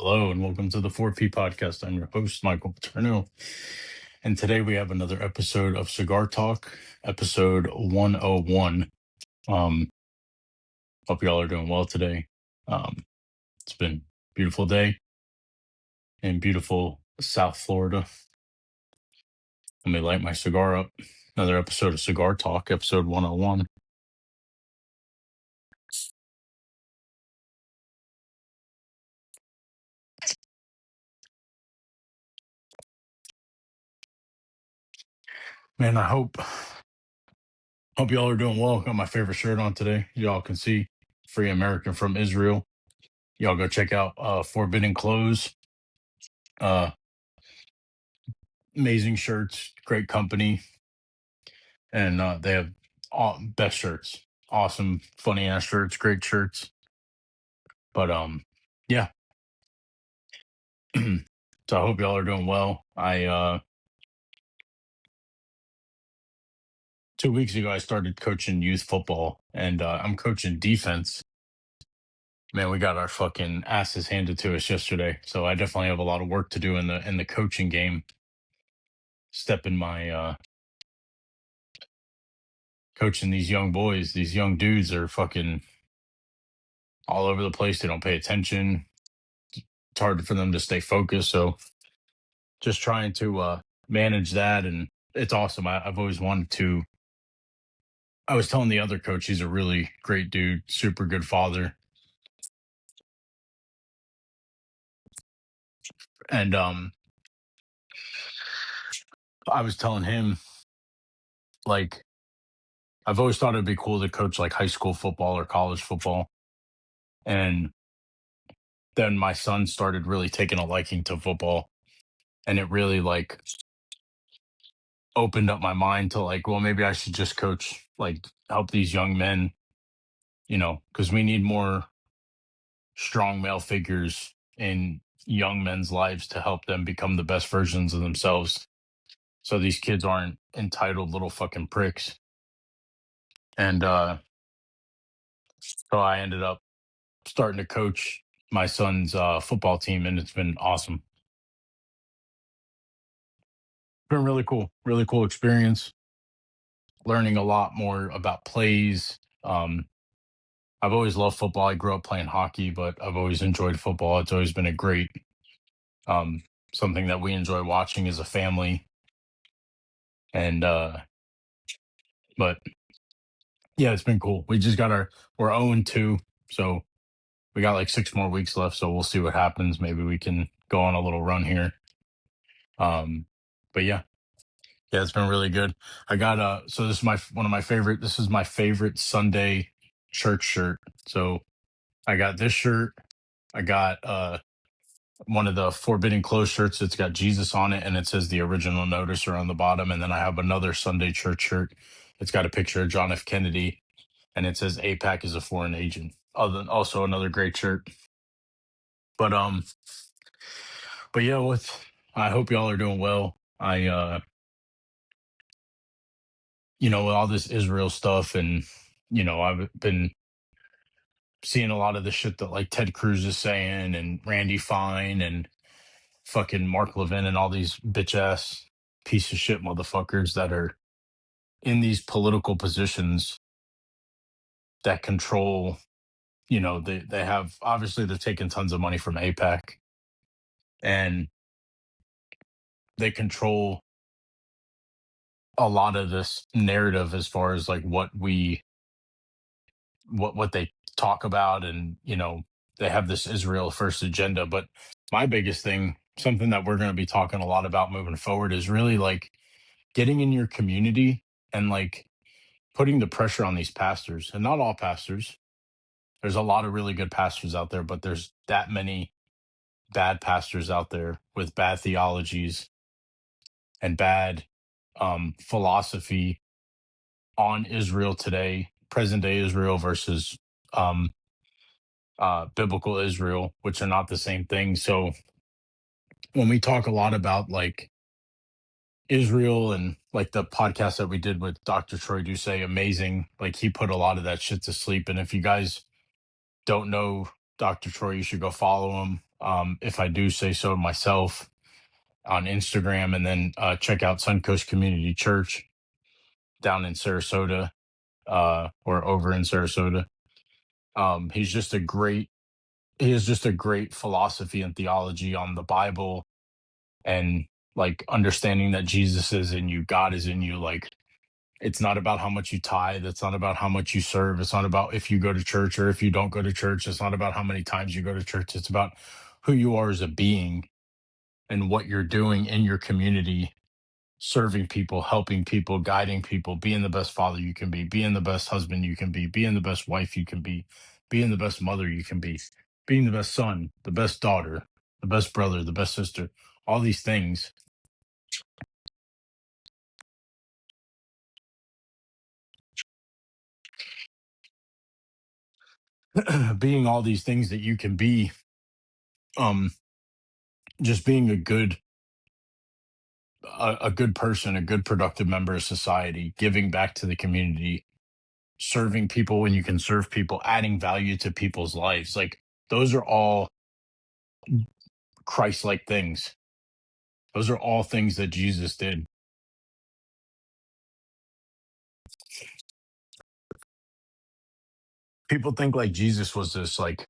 Hello and welcome to the 4P podcast. I'm your host, Michael Paterno. And today we have another episode of Cigar Talk, episode 101. Um, Hope y'all are doing well today. It's been a beautiful day in beautiful South Florida. Let me light my cigar up. Another episode of Cigar Talk, episode 101. Man, I hope y'all are doing well. Got my favorite shirt on today. Y'all can see Free American from Israel. Y'all go check out Forbidden Clothes. Amazing shirts, great company, and they have best shirts. Awesome, funny ass shirts, great shirts. But yeah. So I hope y'all are doing well. I 2 weeks ago I started coaching youth football, and I'm coaching defense. Man, we got our fucking asses handed to us yesterday, so I definitely have a lot of work to do in the coaching game. Stepping my coaching these young boys, these young dudes are fucking all over the place. They don't pay attention. It's hard for them to stay focused. So just trying to manage that, and it's awesome. I've always wanted to. I was telling the other coach, he's a really great dude, super good father, and I was telling him, like, I've always thought it'd be cool to coach like high school football or college football, and then my son started really taking a liking to football, and it really like opened up my mind to like, well, maybe I should just coach, like, help these young men, because we need more strong male figures in young men's lives to help them become the best versions of themselves. So these kids aren't entitled little fucking pricks. And so I ended up starting to coach my son's football team, and it's been awesome. Been really cool experience. Learning a lot more about plays. I've always loved football. I grew up playing hockey, but I've always enjoyed football. It's always been a great um, something that we enjoy watching as a family. And but yeah, it's been cool. We just got we're 0-2, so we got like 6 more weeks left. So we'll see what happens. Maybe we can go on a little run here. But yeah, it's been really good. I got so this is my one of my favorite. This is my favorite Sunday church shirt. So I got this shirt. I got one of the Forbidden Clothes shirts. It's got Jesus on it, and it says the original noticer on the bottom. And then I have another Sunday church shirt. It's got a picture of John F. Kennedy, and it says APAC is a foreign agent. Also another great shirt. But but yeah, I hope y'all are doing well. I with all this Israel stuff, and I've been seeing a lot of the shit that like Ted Cruz is saying, and Randy Fine, and fucking Mark Levin, and all these bitch ass piece of shit motherfuckers that are in these political positions that control. They have, obviously they're taking tons of money from APAC, and they control a lot of this narrative as far as like what they talk about. And they have this Israel first agenda. But my biggest thing, something that we're going to be talking a lot about moving forward, is really like getting in your community and like putting the pressure on these pastors. And not all pastors, there's a lot of really good pastors out there, but there's that many bad pastors out there with bad theologies and bad philosophy on Israel today, present day Israel versus um, biblical Israel, which are not the same thing. So when we talk a lot about like Israel, and like the podcast that we did with Dr. Troy Doucet, amazing. Like, he put a lot of that shit to sleep. And if you guys don't know Dr. Troy, you should go follow him. if I do say so myself, on Instagram, and then check out Suncoast Community Church down in Sarasota, or over in Sarasota. He's just a great he has just a great philosophy and theology on the Bible, and like understanding that Jesus is in you, God is in you. Like, it's not about how much you tithe, it's not about how much you serve, it's not about if you go to church or if you don't go to church, it's not about how many times you go to church, it's about who you are as a being and what you're doing in your community, serving people, helping people, guiding people, being the best father you can be, being the best husband you can be, being the best wife you can be, being the best mother you can be, being the best son, the best daughter, the best brother, the best sister, all these things. Being all these things that you can be, um just being a good person, a good productive member of society, giving back to the community, serving people when you can serve people, adding value to people's lives. Like, those are all Christ-like things. Those are all things that Jesus did. People think like Jesus was this like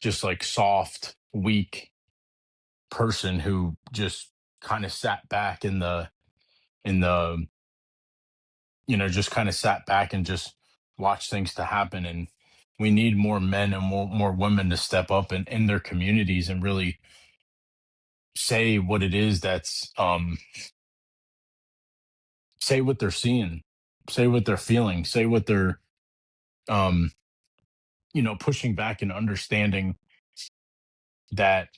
just like soft, weak person who just kind of sat back in the just kind of sat back and just watched things to happen. And we need more men and more women to step up in their communities and really say what it is that's say what they're seeing, say what they're feeling, say what they're um pushing back and understanding that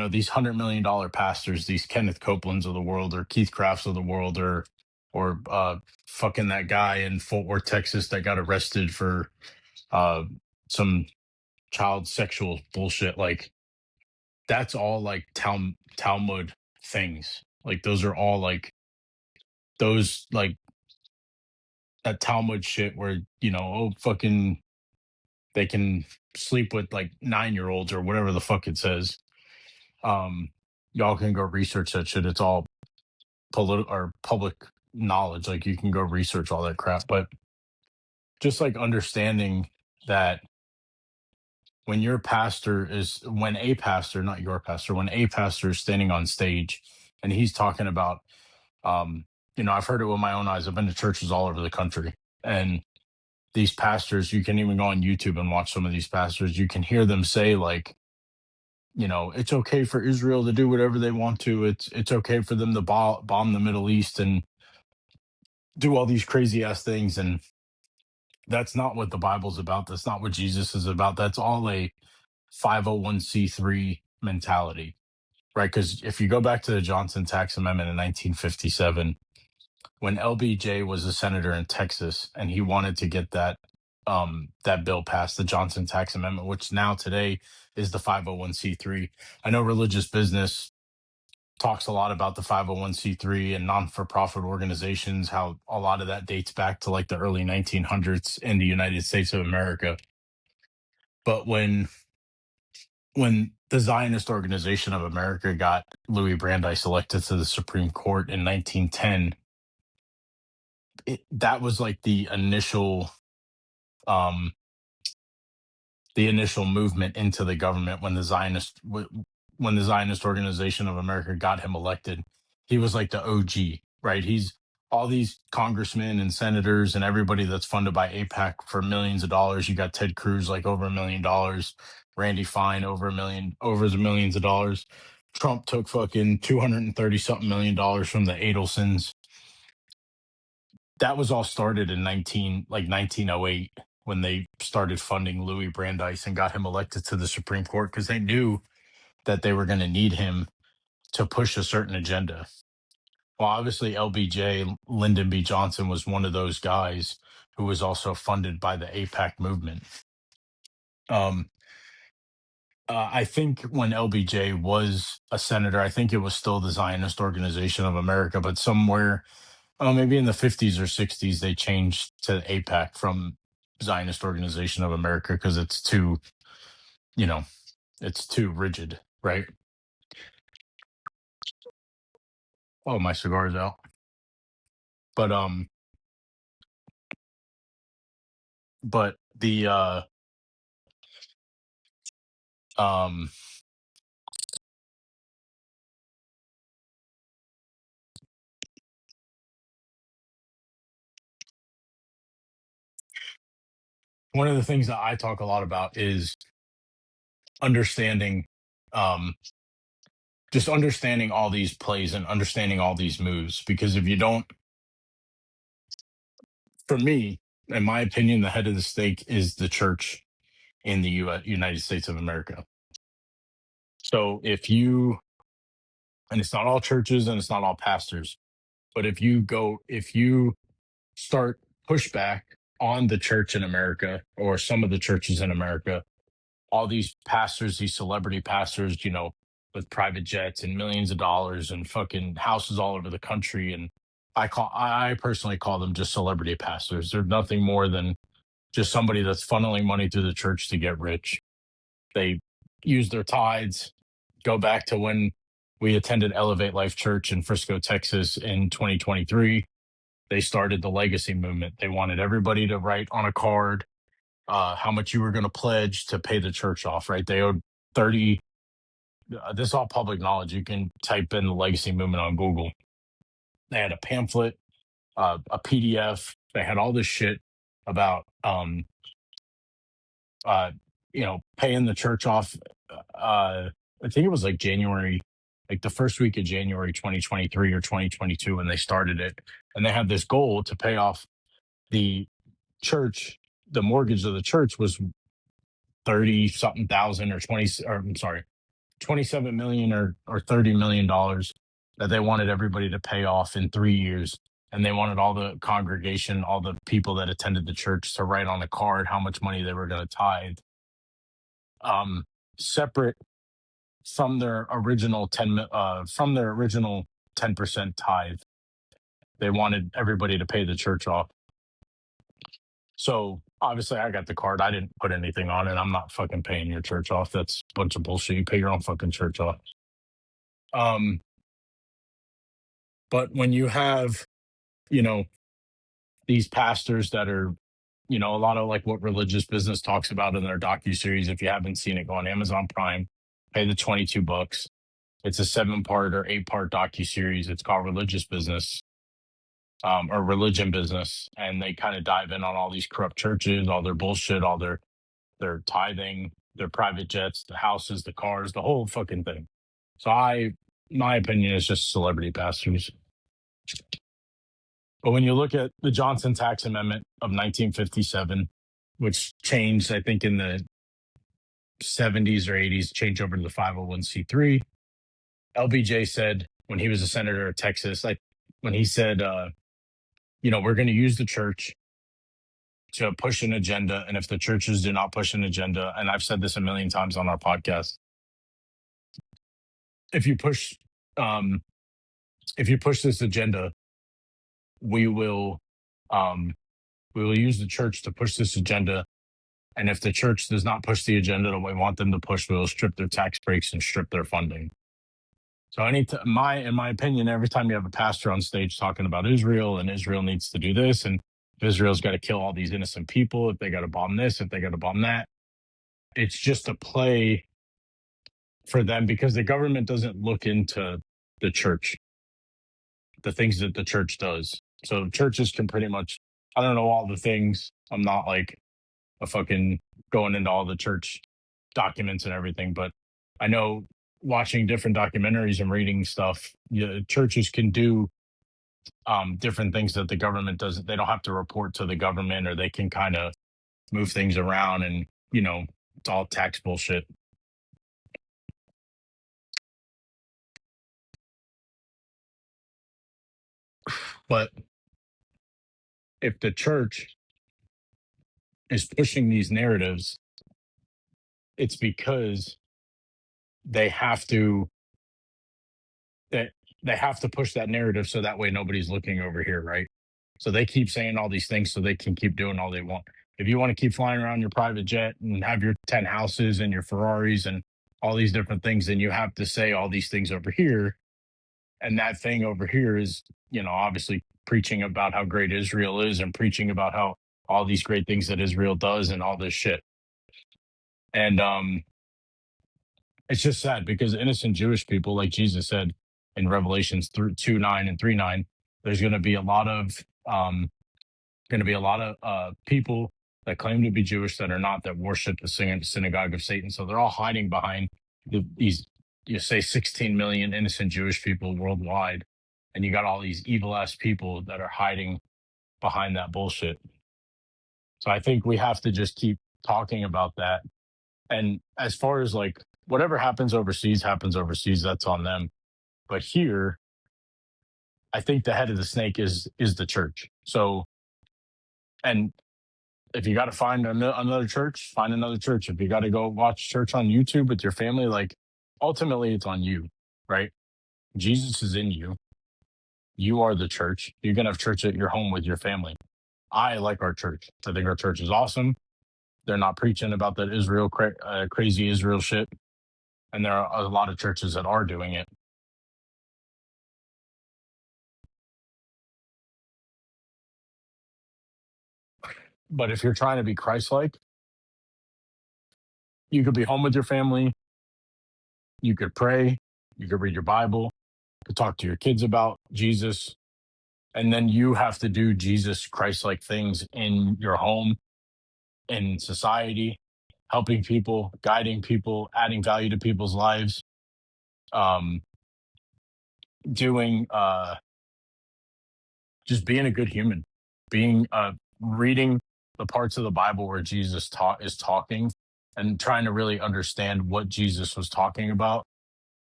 these $100 million pastors, these Kenneth Copelands of the world, or Keith Crafts of the world, or fucking that guy in Fort Worth, Texas, that got arrested for uh some child sexual bullshit. Like, that's all like Talmud things. Like, those are all like those like that Talmud shit where oh, fucking, they can sleep with like 9-year-olds or whatever the fuck it says. um y'all can go research that shit. It's all political or public knowledge. Like, you can go research all that crap. But just like understanding that when a pastor, not your pastor, when a pastor is standing on stage and he's talking about, I've heard it with my own eyes. I've been to churches all over the country, and these pastors, you can even go on YouTube and watch some of these pastors. You can hear them say like, it's okay for Israel to do whatever they want to. It's okay for them to bomb the Middle East and do all these crazy ass things. And that's not what the Bible's about. That's not what Jesus is about. That's all a 501c3 mentality, right? Because if you go back to the Johnson Tax Amendment in 1957, when LBJ was a senator in Texas and he wanted to get that bill passed, the Johnson Tax Amendment, which now today is the 501c3. I know Religious Business talks a lot about the 501c3 and non-for-profit organizations, how a lot of that dates back to like the early 1900s in the United States of America. But when the Zionist Organization of America got Louis Brandeis elected to the Supreme Court in 1910, that was like um, the initial movement into the government. When the Zionist Organization of America got him elected, he was like the OG, right? He's all these congressmen and senators and everybody that's funded by APAC for millions of dollars. You got Ted Cruz, like over $1 million, Randy Fine over the millions of dollars. Trump took fucking 230 something $1 million from the Adelsons. That was all started in 1908, when they started funding Louis Brandeis and got him elected to the Supreme Court, because they knew that they were going to need him to push a certain agenda. Well, obviously, LBJ, Lyndon B. Johnson, was one of those guys who was also funded by the APAC movement. Um, I think when LBJ was a senator, I think it was still the Zionist Organization of America, but somewhere, maybe in the 50s or 60s, they changed to APAC from Zionist Organization of America, because it's too, you know, It's too rigid, right? Oh, my cigar's out. But but the um one of the things that I talk a lot about is understanding um just understanding all these plays and understanding all these moves, because if you don't, for me, in my opinion, the head of the stake is the church in the United States of America. So if you, and it's not all churches and it's not all pastors, but if you start pushback on the church in America or some of the churches in America, all these pastors, these celebrity pastors, with private jets and millions of dollars and fucking houses all over the country. And I personally call them just celebrity pastors. They're nothing more than just somebody that's funneling money through the church to get rich. They use their tithes, go back to when we attended Elevate Life Church in Frisco, Texas in 2023. They started the legacy movement. They wanted everybody to write on a card how much you were going to pledge to pay the church off, right? They owed 30. This is all public knowledge. You can type in the legacy movement on Google. They had a pamphlet, a PDF. They had all this shit about, paying the church off. I think it was like January, like the first week of January 2023 or 2022 when they started it. And they had this goal to pay off the church. The mortgage of the church was 30 something thousand or 20, or I'm sorry, 27 million or $30 million that they wanted everybody to pay off in 3 years. And they wanted all the congregation, all the people that attended the church to write on a card how much money they were going to tithe, separate from their original 10% tithe. They wanted everybody to pay the church off. So obviously I got the card. I didn't put anything on it. I'm not fucking paying your church off. That's a bunch of bullshit. You pay your own fucking church off. But when you have, you know, these pastors that are, a lot of like what Religious Business talks about in their docu-series. If you haven't seen it, go on Amazon Prime, pay the $22. It's a 7-part or 8-part docu-series. It's called Religious Business, or Religion Business. And they kind of dive in on all these corrupt churches, all their bullshit, all their tithing, their private jets, the houses, the cars, the whole fucking thing. So my opinion is just celebrity pastors. But when you look at the Johnson Tax Amendment of 1957, which changed, I think, in the 70s or 80s, changed over to the 501c3, LBJ said when he was a senator of Texas, like when he said, we're going to use the church to push an agenda. And if the churches do not push an agenda, and I've said this a million times on our podcast, if you push this agenda, we will use the church to push this agenda. And if the church does not push the agenda that we want them to push, we will strip their tax breaks and strip their funding. So in my opinion, every time you have a pastor on stage talking about Israel and Israel needs to do this, and Israel's got to kill all these innocent people, if they got to bomb this, if they got to bomb that, it's just a play for them because the government doesn't look into the church, the things that the church does. So churches can pretty much, I don't know all the things. I'm not like a fucking going into all the church documents and everything, but I know watching different documentaries and reading stuff, churches can do different things that the government doesn't. They don't have to report to the government, or they can kind of move things around, and it's all tax bullshit. But if the church is pushing these narratives, it's because they have to they have to push that narrative so that way nobody's looking over here, right? So they keep saying all these things so they can keep doing all they want. If you want to keep flying around your private jet and have your 10 houses and your Ferraris and all these different things, and you have to say all these things over here, and that thing over here is, obviously preaching about how great Israel is and preaching about how all these great things that Israel does and all this shit. And it's just sad because innocent Jewish people, like Jesus said in Revelations 2:9 and 3:9, there's going to be a lot of people that claim to be Jewish that are not, that worship the synagogue of Satan. So they're all hiding behind these, you say 16 million innocent Jewish people worldwide. And you got all these evil ass people that are hiding behind that bullshit. So I think we have to just keep talking about that. And as far as like whatever happens overseas, that's on them. But here, I think the head of the snake is the church. So, and if you got to find another church, find another church. If you got to go watch church on YouTube with your family, like ultimately it's on you, right? Jesus is in you. You are the church. You're going to have church at your home with your family. I like our church. I think our church is awesome. They're not preaching about that crazy Israel shit. And there are a lot of churches that are doing it. But if you're trying to be Christ-like, you could be home with your family. You could pray. You could read your Bible. You could talk to your kids about Jesus. And then you have to do Jesus Christ-like things in your home, in society, helping people, guiding people, adding value to people's lives, um, doing just being a good human, being reading the parts of the Bible where Jesus is talking, and trying to really understand what Jesus was talking about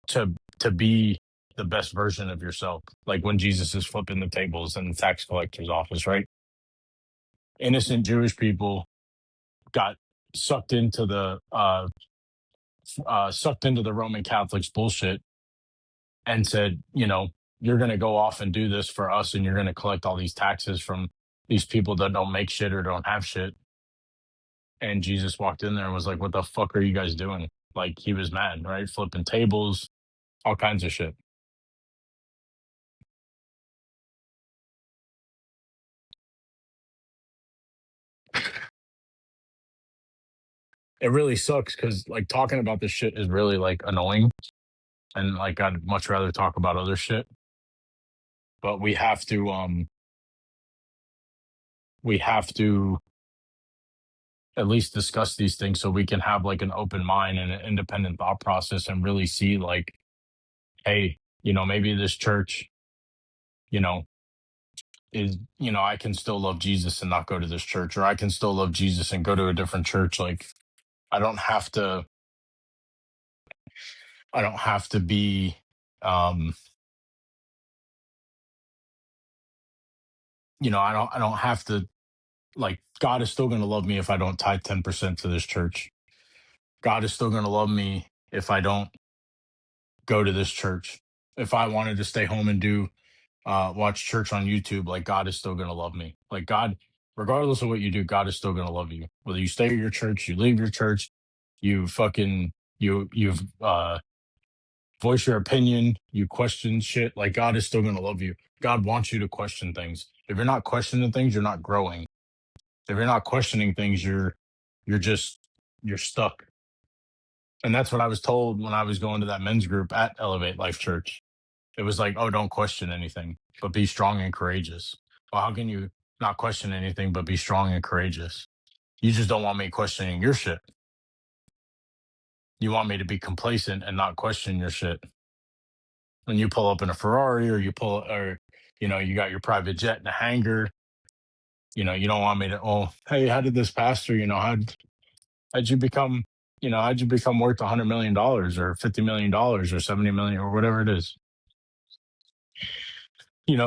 to be the best version of yourself. Like when Jesus is flipping the tables in the tax collector's office, right? Innocent Jewish people got sucked into the Roman Catholics bullshit and said, you're going to go off and do this for us, and you're going to collect all these taxes from these people that don't make shit or don't have shit. And Jesus walked in there and was like, "What the fuck are you guys doing?" Like he was mad, right? Flipping tables, all kinds of shit. It really sucks because like talking about this shit is really like annoying, and like I'd much rather talk about other shit. But we have to at least discuss these things so we can have like an open mind and an independent thought process and really see like, hey, maybe this church, you know, I can still love Jesus and not go to this church, or I can still love Jesus and go to a different church. Like I don't have to, I don't have to be, um, I don't have to, like, God is still going to love me if I don't tithe 10% to this church. God is still going to love me if I don't go to this church. If I wanted to stay home and do watch church on YouTube, like God is still gonna love me. Like God, regardless of what you do, God is still gonna love you. Whether you stay at your church, you leave your church, you fucking you've voice your opinion, you question shit, like God is still gonna love you. God wants you to question things. If you're not questioning things, you're not growing. If you're not questioning things, you're just you're stuck. And that's what I was told when I was going to that men's group at Elevate Life Church. It was like, oh, don't question anything, but be strong and courageous. Well, how can you not question anything but be strong and courageous? You just don't want me questioning your shit. You want me to be complacent and not question your shit. When you pull up in a Ferrari, or you got your private jet in a hangar, you don't want me to, oh, hey, how did this pastor, how'd you become, how'd you become worth $100 million or $50 million or 70 million or whatever it is?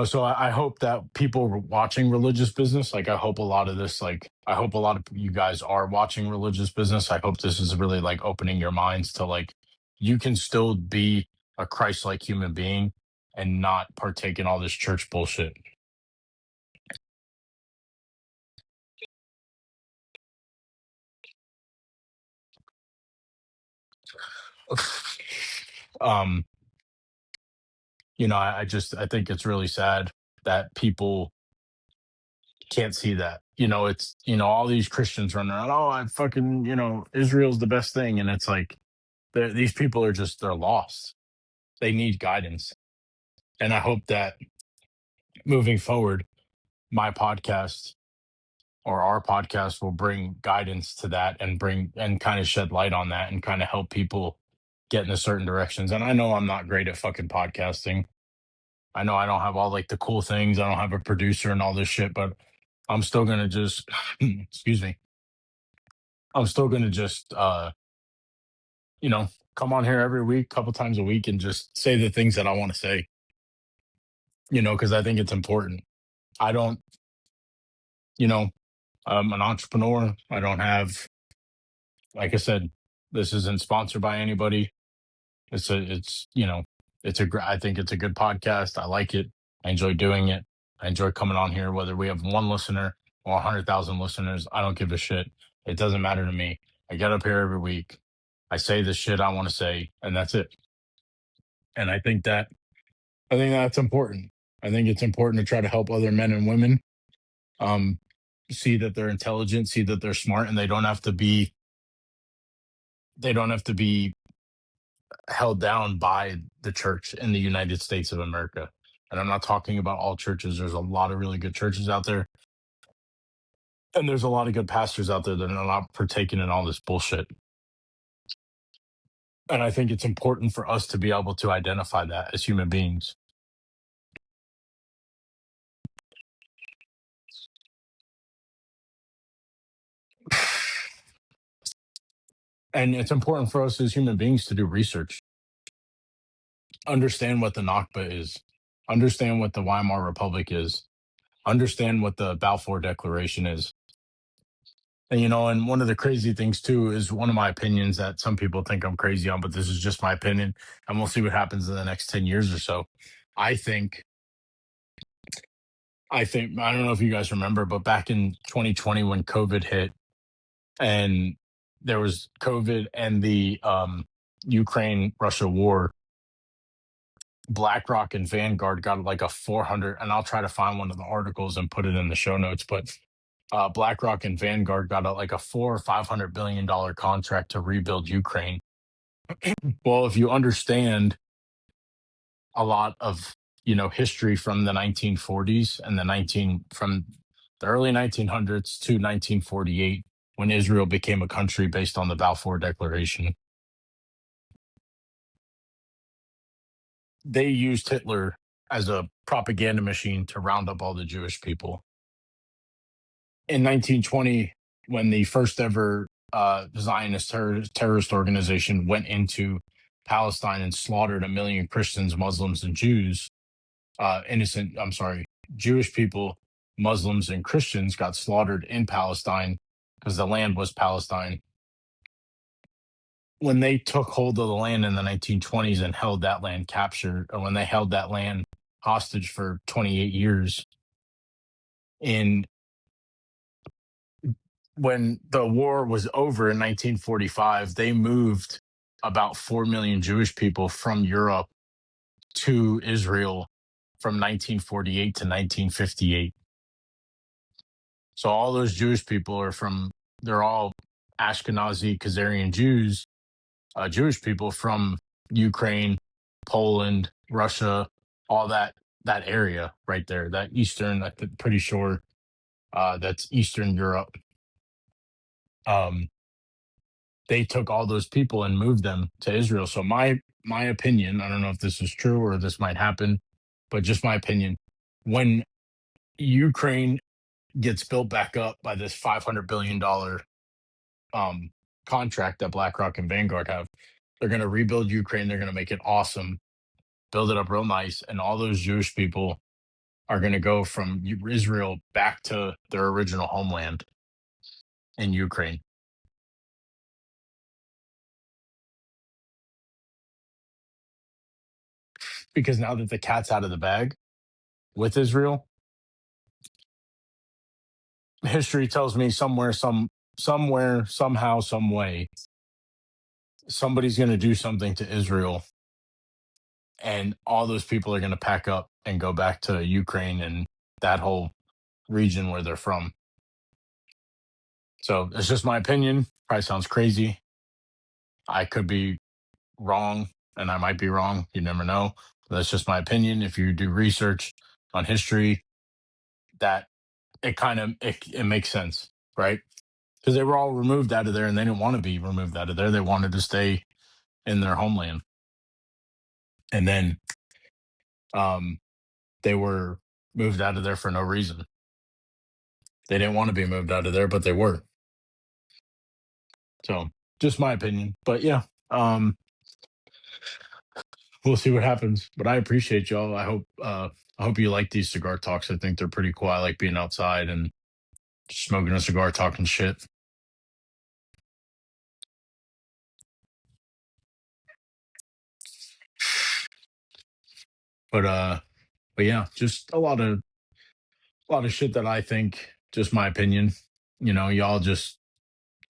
So I hope that people watching religious business, like I hope a lot of this, like I hope a lot of you guys are watching religious business. I hope this is really like opening your minds to like you can still be a Christ-like human being and not partake in all this church bullshit. um, I think it's really sad that people can't see that. It's all these Christians running around. Oh, I fucking Israel's the best thing, and it's like these people are just they're lost. They need guidance, and I hope that moving forward, my podcast or our podcast will bring guidance to that and bring and kind of shed light on that and kind of help people get in a certain directions. And I know I'm not great at fucking podcasting. I know I don't have all like the cool things. I don't have a producer and all this shit, but I'm still gonna just excuse me. I'm still gonna just you know, come on here every week, couple times a week, and just say the things that I want to say, because I think it's important. I don't, you know, I'm an entrepreneur. I don't have, like I said, this isn't sponsored by anybody. I think it's a good podcast. I like it. I enjoy doing it. I enjoy coming on here, whether we have one listener or 100,000 listeners. I don't give a shit. It doesn't matter to me. I get up here every week. I say the shit I want to say, and that's it. And I think that's important. I think it's important to try to help other men and women um, see that they're intelligent, see that they're smart, and they don't have to be held down by the church in the United States of America. And I'm not talking about all churches. There's a lot of really good churches out there, and there's a lot of good pastors out there that are not partaking in all this bullshit. And I think it's important for us to be able to identify that as human beings. And it's important for us as human beings to do research, understand what the Nakba is, understand what the Weimar Republic is, understand what the Balfour Declaration is. And one of the crazy things too is one of my opinions that some people think I'm crazy on, but this is just my opinion, and we'll see what happens in the next 10 years or so. I think, I don't know if you guys remember, but back in 2020 when COVID hit and there was COVID and the Ukraine Russia war, BlackRock and Vanguard got like a 400, and I'll try to find one of the articles and put it in the show notes, but BlackRock and Vanguard got like a 4 or 500 billion dollar contract to rebuild Ukraine. Well, if you understand a lot of history from the 1940s and from the early 1900s to 1948, when Israel became a country based on the Balfour Declaration, they used Hitler as a propaganda machine to round up all the Jewish people. In 1920, when the first ever Zionist terrorist organization went into Palestine and slaughtered 1 million Christians, Muslims, and Jews, I'm sorry, Jewish people, Muslims, and Christians got slaughtered in Palestine because the land was Palestine. When they took hold of the land in the 1920s and held that land captured, or when they held that land hostage for 28 years, in when the war was over in 1945, they moved about 4 million Jewish people from Europe to Israel from 1948 to 1958. So all those Jewish people they're all Ashkenazi Khazarian Jews, Jewish people from Ukraine, Poland, Russia, all that area right there, that Eastern, I'm pretty sure that's Eastern Europe. Um, they took all those people and moved them to Israel. So my opinion, I don't know if this is true or this might happen, but just my opinion, when Ukraine gets built back up by this $500 billion um, contract that BlackRock and Vanguard have, they're going to rebuild Ukraine. They're going to make it awesome, build it up real nice, and all those Jewish people are going to go from Israel back to their original homeland in Ukraine. Because now that the cat's out of the bag with Israel, history tells me somewhere, somehow, some way, somebody's going to do something to Israel, and all those people are going to pack up and go back to Ukraine and that whole region where they're from. So it's just my opinion. Probably sounds crazy. I could be wrong, and I might be wrong. You never know. That's just my opinion. If you do research on history, that it makes sense, right? Because they were all removed out of there, and they didn't want to be removed out of there. They wanted to stay in their homeland, and then um, they were moved out of there for no reason. They didn't want to be moved out of there, but they were. So, just my opinion. But yeah, we'll see what happens. But I appreciate y'all. I hope you like these cigar talks. I think they're pretty cool. I like being outside and smoking a cigar, talking shit. But yeah, just a lot of shit that I think, just my opinion. Y'all just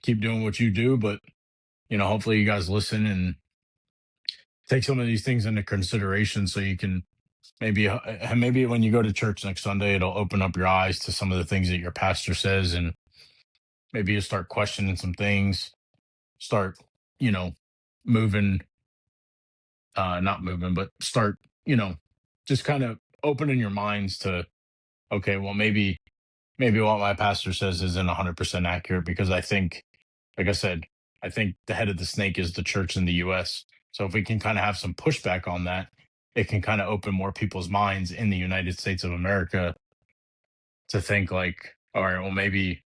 keep doing what you do, but hopefully you guys listen and take some of these things into consideration so you can maybe when you go to church next Sunday, it'll open up your eyes to some of the things that your pastor says, and maybe you start questioning some things, start, you know, moving, not moving, but start, just kind of opening your minds to, okay, well, maybe what my pastor says isn't 100% accurate, because I think, like I said, I think the head of the snake is the church in the US. So if we can kind of have some pushback on that, it can kind of open more people's minds in the United States of America to think like, all right, well, maybe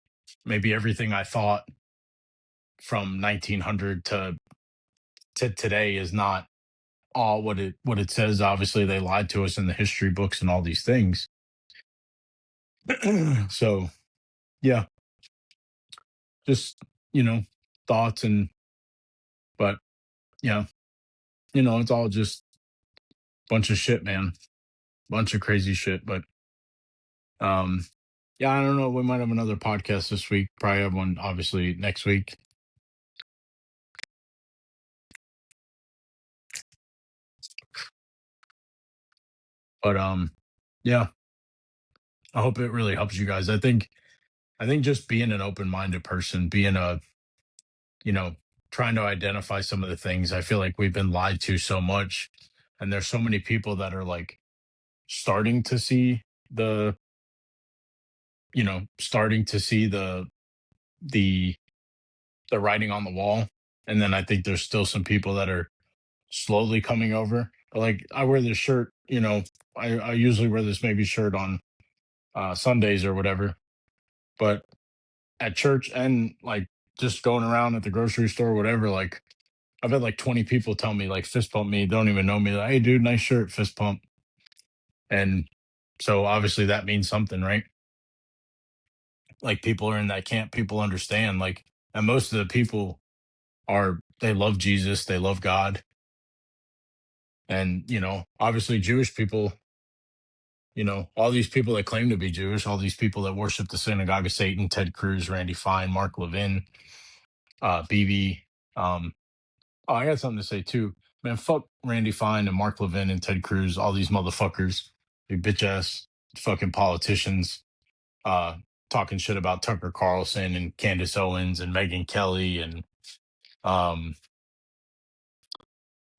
everything I thought from 1900 to today is not all what it says. Obviously, they lied to us in the history books and all these things. So yeah, just thoughts, but yeah, it's all just bunch of shit, man. Bunch of crazy shit. But um yeah, I don't know. We might have another podcast this week. Probably have one obviously next week. But yeah, I hope it really helps you guys. I think just being an open-minded person, being you know, trying to identify some of the things. I feel like we've been lied to so much, and there's so many people that are like starting to see the, starting to see the the writing on the wall. And then I think there's still some people that are slowly coming over. Like I wear this shirt, I usually wear this maybe shirt on Sundays or whatever, but at church and like just going around at the grocery store, whatever, like I've had like 20 people tell me, like, fist pump me, don't even know me, like, hey dude, nice shirt, fist pump. And so obviously that means something, right? Like people are in that camp, people understand, like, and most of the people they love Jesus, they love God. And obviously Jewish people, all these people that claim to be Jewish, all these people that worship the synagogue of Satan, Ted Cruz, Randy Fine, Mark Levin, BB. Oh, I got something to say too. Man, fuck Randy Fine and Mark Levin and Ted Cruz, all these motherfuckers, they bitch ass fucking politicians, uh, talking shit about Tucker Carlson and Candace Owens and Megyn Kelly and um,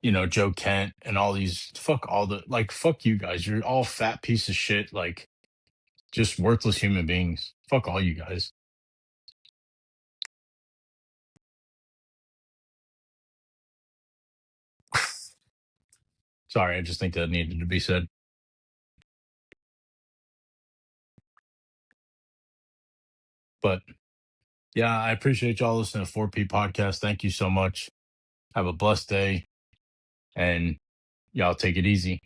Joe Kent and all these, fuck you guys. You're all fat piece of shit, like just worthless human beings. Fuck all you guys. Sorry, I just think that needed to be said. But yeah, I appreciate y'all listening to 4P podcast. Thank you so much. Have a blessed day, and y'all take it easy.